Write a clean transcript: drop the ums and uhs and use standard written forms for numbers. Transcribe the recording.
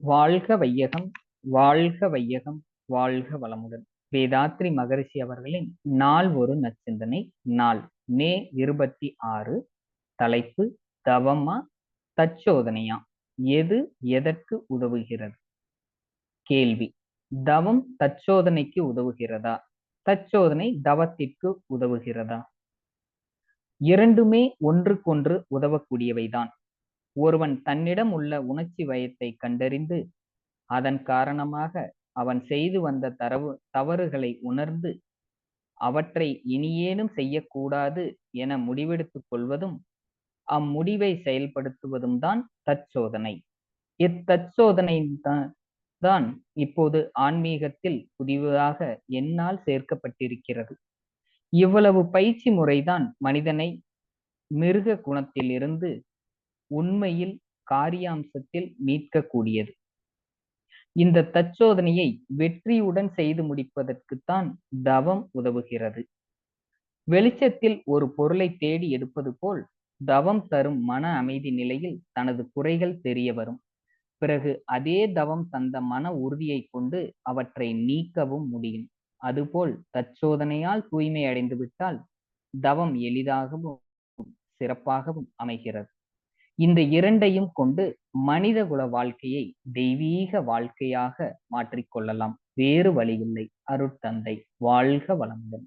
வாழ்க வையகம், வாழ்க வையகம், வாழ்க வளமுடன். வேதாத்ரி மகரிஷி அவர்களின் நாள் ஒரு நச்சிந்தனை. நாள் மே 26. தலைப்பு தவமா தச்சோதனையா, எது எதற்கு உதவுகிறது? கேள்வி: தவம் தச்சோதனைக்கு உதவுகிறதா, தச்சோதனை தவத்திற்கு உதவுகிறதா? இரண்டுமே ஒன்றுக்கொன்று உதவக்கூடியவைதான். ஒருவன் தன்னிடம் உள்ள உணர்ச்சி வயத்தை கண்டறிந்து அதன் காரணமாக அவன் செய்து வந்த தவறுகளை உணர்ந்து அவற்றை இனியேனும் செய்யக்கூடாது என முடிவெடுத்துக் கொள்வதும் அம்முடிவை செயல்படுத்துவதும் தான் தற்சோதனை. இத்தற்சோதனை தான் இப்போது ஆன்மீகத்தில் புதிதாக என்னால் சேர்க்கப்பட்டிருக்கிறது. இவ்வளவு பயிற்சி முறைதான் மனிதனை மிருக குணத்தில் இருந்து உண்மையில் காரியாம்சத்தில் மீட்கக்கூடியது. இந்த தற்சோதனையை வெற்றியுடன் செய்து முடிப்பதற்குத்தான் தவம் உதவுகிறது. வெளிச்சத்தில் ஒரு பொருளை தேடி எடுப்பது போல் தவம் தரும் மன அமைதி நிலையில் தனது குறைகள் தெரிய வரும். பிறகு அதே தவம் தந்த மன உறுதியை கொண்டு அவற்றை நீக்கவும் முடியும். அதுபோல் தற்சோதனையால் தூய்மை அடைந்து விட்டால் தவம் எளிதாகவும் சிறப்பாகவும் அமைகிறது. இந்த இரண்டையும் கொண்டு மனிதகுல வாழ்க்கையை தெய்வீக வாழ்க்கையாக மாற்றிக்கொள்ளலாம். வேறு வழியில்லை. அருட்தந்தை வாழ்க வளமுடன்.